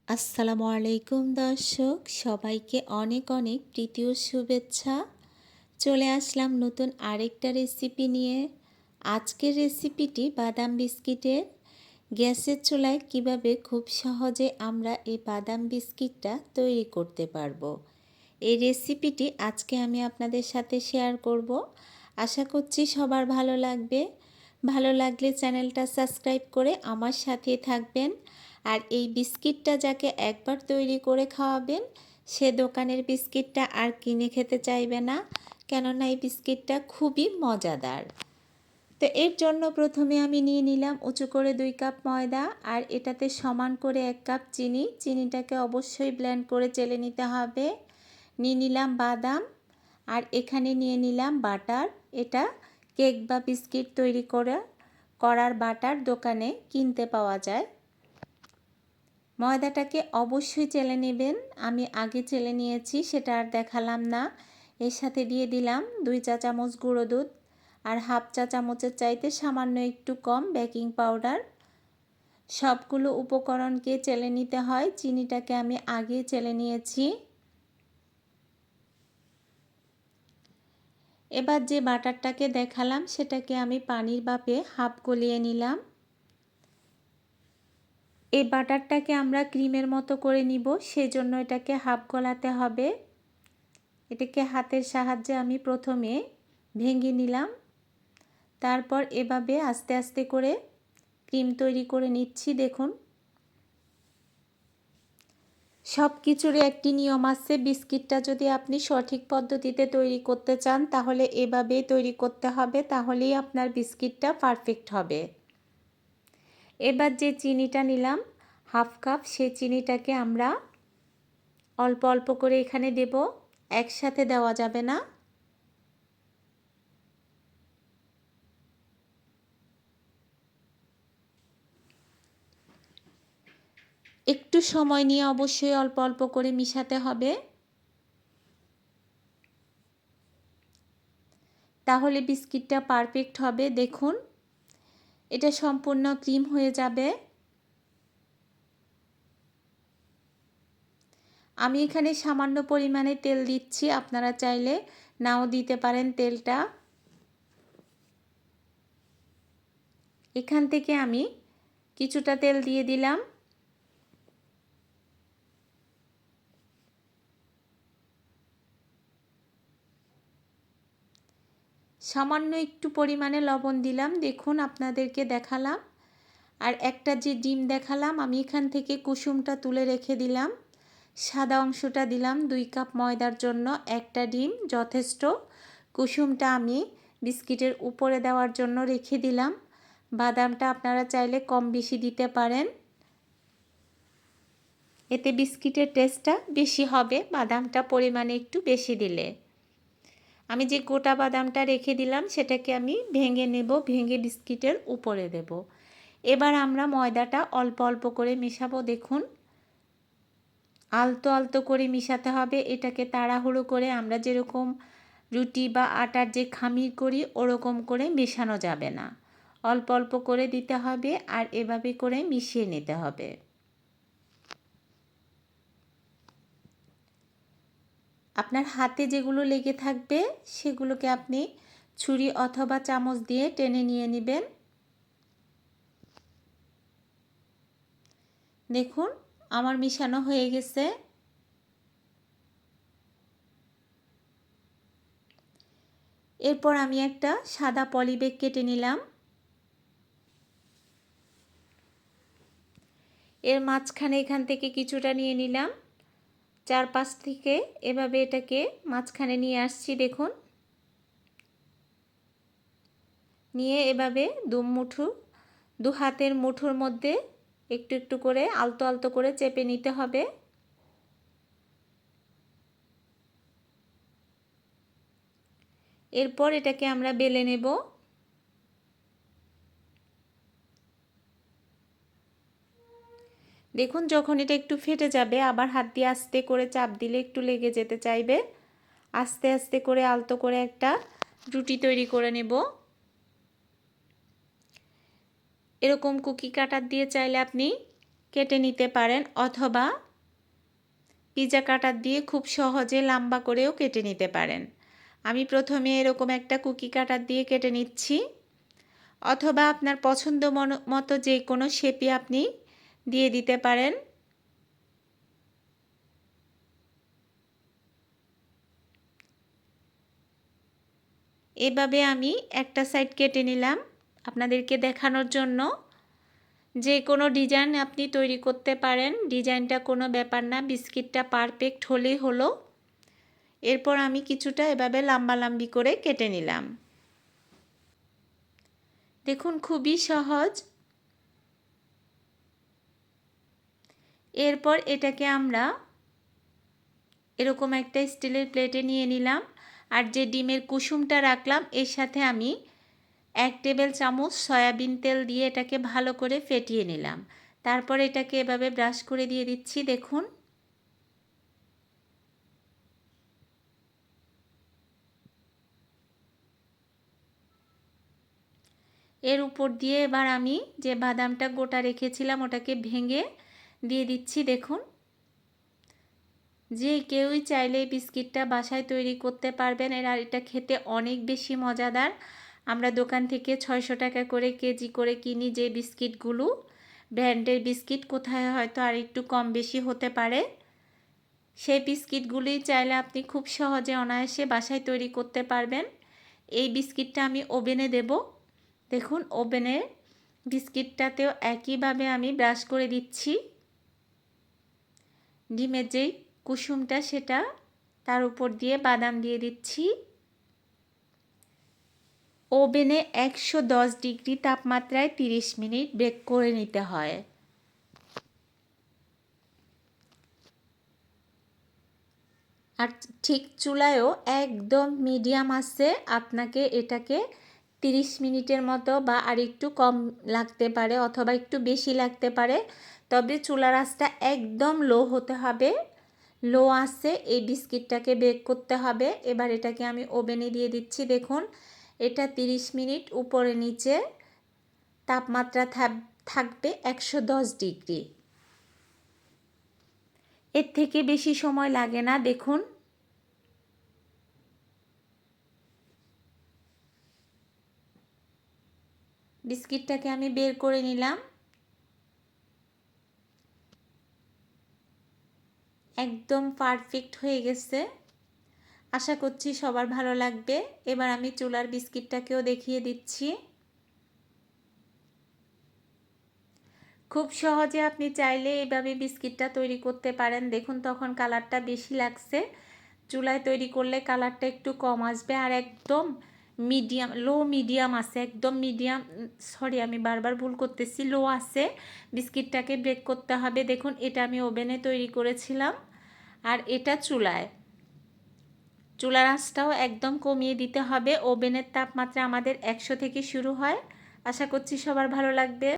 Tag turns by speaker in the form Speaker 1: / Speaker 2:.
Speaker 1: আসসালামু আলাইকুম দর্শক, সবাইকে অনেক অনেক প্রীতি ও শুভেচ্ছা। চলে আসলাম নতুন আরেকটা রেসিপি নিয়ে। আজকের রেসিপিটি বাদাম বিস্কিটের। গ্যাসের চুলায় কিভাবে খুব সহজে আমরা এই বাদাম বিস্কিটটা তৈরি করতে পারবো, এই রেসিপিটি আজকে আমি আপনাদের সাথে শেয়ার করব। আশা করছি সবার ভালো লাগবে। ভালো লাগলে চ্যানেলটা সাবস্ক্রাইব করে আমার সাথে থাকবেন। আর এই বিস্কিটটা যাকে একবার তৈরি করে খাওয়াবেন, সে দোকানের বিস্কিটটা আর কিনে খেতে চাইবে না, কেননা এই বিস্কিটটা খুবই মজাদার। তো এর জন্য প্রথমে আমি নিয়ে নিলাম উঁচু করে 2 কাপ ময়দা, আর এটাতে সমান করে 1 কাপ চিনি। চিনিটাকে অবশ্যই ব্লেন্ড করে চেলে নিতে হবে। নিয়ে নিলাম বাদাম, আর এখানে নিয়ে নিলাম বাটার। এটা কেক বা বিস্কিট তৈরি করার বাটার দোকানে কিনতে পাওয়া যায়। ময়দাটাকে অবশ্যই চেলে নেবেন, আমি আগে চেলে নিয়েছি, সেটা আর দেখালাম না। এর সাথে দিয়ে দিলাম 2 চা চামচ গুঁড়ো দুধ, আর হাফ চা চামচের চাইতে সামান্য একটু কম বেকিং পাউডার। সবগুলো উপকরণকে চেলে নিতে হয়, চিনিটাকে আমি আগে চেলে নিয়েছি। এবার যে বাটারটাকে দেখালাম সেটাকে আমি পানির ভাপে হাফ গলিয়ে নিলাম। এই বাটারটাকে আমরা ক্রিমের মতো করে নিব, সেজন্য এটাকে হাফ গলাতে হবে। এটাকে হাতের সাহায্যে আমি প্রথমে ভেঙে নিলাম, তারপর এভাবে আস্তে আস্তে করে ক্রিম তৈরি করে নিচ্ছি। দেখুন, সব কিছুরই একটি নিয়ম আছে। বিস্কিটটা যদি আপনি সঠিক পদ্ধতিতে তৈরি করতে চান, তাহলে এভাবেই তৈরি করতে হবে, তাহলেই আপনার বিস্কিটটা পারফেক্ট হবে। এবার যে চিনিটা নিলাম হাফ কাপ, সেই চিনিটাকে আমরা অল্প অল্প করে এখানে দেব, একসাথে দেওয়া যাবে না। একটু সময় নিয়ে অবশ্যই অল্প অল্প করে মিশাতে হবে, তাহলে বিস্কিটটা পারফেক্ট হবে। দেখুন, এটা সম্পূর্ণ ক্রিম হয়ে যাবে। আমি এখানে সামান্য পরিমাণে তেল দিচ্ছি, আপনারা চাইলে নাও দিতে পারেন তেলটা। এখান থেকে আমি কিছুটা তেল দিয়ে দিলাম। সামান্য একটু পরিমাণে লবণ দিলাম, দেখুন আপনাদেরকে দেখালাম। আর একটা যে ডিম দেখালাম, আমি এখান থেকে কুসুমটা তুলে রেখে দিলাম। সাদা অংশটা দিলাম। 2 কাপ ময়দার জন্য একটা ডিম যথেষ্ট। কুসুমটা আমি বিস্কিটের উপরে দেওয়ার জন্য রেখে দিলাম। বাদামটা আপনারা চাইলে কম বেশি দিতে পারেন, এতে বিস্কিটের টেস্টটা বেশি হবে বাদামটা পরিমাণে একটু বেশি দিলে। আমি যে গোটা বাদামটা রেখে দিলাম সেটাকে আমি ভেঙে নেব, ভেঙে বিস্কিটের উপরে দেব। এবার আমরা ময়দাটা অল্প অল্প করে মেশাবো। দেখুন, আলতো আলতো করে মিশাতে হবে। এটাকে তাড়াহুড়ো করে আমরা যেরকম রুটি বা আটার যে খামির করি ওরকম করে মেশানো যাবে না, অল্প অল্প করে দিতে হবে, আর এভাবে করে মিশিয়ে নিতে হবে। আপনার হাতে যেগুলো লেগে থাকবে সেগুলোকে আপনি ছুরি অথবা চামচ দিয়ে টেনে নিয়ে নেবেন। দেখুন, আমার মিশানো হয়ে গেছে। এরপর আমি একটা সাদা পলিব্যাগ কেটে নিলাম। এর মাঝখানে এখান থেকে কিছুটা নিয়ে নিলাম, চারপাশ থেকে এভাবে এটাকে মাঝখানে নিয়ে আসছি। দেখুন, নিয়ে এভাবে দু হাতের মুঠোর মধ্যে একটু একটু করে আলতো আলতো করে চেপে নিতে হবে। এরপর এটাকে আমরা বেলে নেব। দেখুন, যখন এটা একটু ফেটে যাবে, আবার হাত দিয়ে আস্তে করে চাপ দিলে একটু লেগে যেতে চাইবে। আস্তে আস্তে করে আলতো করে একটা রুটি তৈরি করে নেব। এরকম কুকি কাটার দিয়ে চাইলে আপনি কেটে নিতে পারেন, অথবা পিৎজা কাটার দিয়ে খুব সহজে লম্বা করেও কেটে নিতে পারেন। আমি প্রথমে এরকম একটা কুকি কাটার দিয়ে কেটে নিচ্ছি, অথবা আপনার পছন্দ মতো যে কোনো শেপই আপনি দিয়ে দিতে পারেন। এভাবে আমি একটা সাইড কেটে নিলাম আপনাদেরকে দেখানোর জন্য। যে কোনো ডিজাইন আপনি তৈরি করতে পারেন, ডিজাইনটা কোনো ব্যাপার না, বিস্কিটটা পারফেক্ট হলেই হলো। এরপর আমি কিছুটা এভাবে লম্বালম্বি করে কেটে নিলাম। দেখুন খুবই সহজ। এরপর এটাকে আমরা এরকম একটা স্টিলের প্লেটে নিয়ে নিলাম, আর যে ডিমের কুসুমটা রাখলাম এর সাথে আমি 1 টেবিল চামচ সয়াবিন তেল দিয়ে এটাকে ভালো করে ফেটিয়ে নিলাম। তারপর এটাকে এভাবে ব্রাশ করে দিয়ে দিচ্ছি। দেখুন এর উপর দিয়ে এবার আমি যে বাদামটা গোটা রেখেছিলাম ওটাকে ভেঙে দিয়ে দিচ্ছি। দেখুন যে কেউই চাইলে এই বিস্কিটটা বাসায় তৈরি করতে পারবেন। আর এটা খেতে অনেক বেশি মজাদার। আমরা দোকান থেকে 600 টাকা করে কেজি করে কিনি যে বিস্কিটগুলো, ব্র্যান্ডের বিস্কিট, কোথায় হয়তো আর একটু কম বেশি হতে পারে। সেই বিস্কিটগুলি চাইলে আপনি খুব সহজে অনায়াসে বাসায় তৈরি করতে পারবেন। এই বিস্কিটটা আমি ওভেনে দেব। দেখুন ওভেনে বিস্কিটটাতেও একইভাবে আমি ব্রাশ করে দিচ্ছি। ডিমের যেই কুসুমটা সেটা তার উপর দিয়ে বাদাম দিয়ে দিচ্ছি। ওভেনে 110 ডিগ্রি তাপমাত্রায় 30 মিনিট বেক করে নিতে হয়। আর ঠিক চুলায়ও একদম মিডিয়াম আছে আপনাকে এটাকে 30 মিনিটের মতো বা আর একটু কম লাগতে পারে, অথবা একটু বেশি লাগতে পারে, তবে চুলার আঁচটা একদম লো হতে হবে। লো আছে এই বিস্কিটটাকে বেক করতে হবে। এবার এটাকে আমি ওভেনে দিয়ে দিচ্ছি। দেখুন এটা 30 মিনিট উপরে নিচে তাপমাত্রা থাকবে 110 ডিগ্রি। এর থেকে বেশি সময় লাগে না। দেখুন বিস্কিটটাকে আমি বের করে নিলাম। একদম পারফেক্ট হয়ে গেছে। আশা করছি সবার ভালো লাগবে। এবার আমি চুলার বিস্কিটটাকেও দেখিয়ে দিচ্ছি। খুব সহজে আপনি চাইলে এইভাবে বিস্কিটটা তৈরি করতে পারেন। দেখুন তখন কালারটা বেশি লাগছে, চুলায় তৈরি করলে কালারটা একটু কম আসবে। আর একদম মিডিয়াম, লো মিডিয়াম আছে, একদম মিডিয়াম, সরি আমি বারবার ভুল করতেছি, লো আছে। বিস্কিটটাকে ব্রেক করতে হবে। দেখুন এটা আমি ওভেনে তৈরি করেছিলাম, আর এটা চুলায়। চুলার আঁচটাও একদম কমিয়ে দিতে হবে। ওভেনের তাপমাত্রা আমাদের 100 থেকে শুরু হয়। আশা করছি সবার ভালো লাগবে।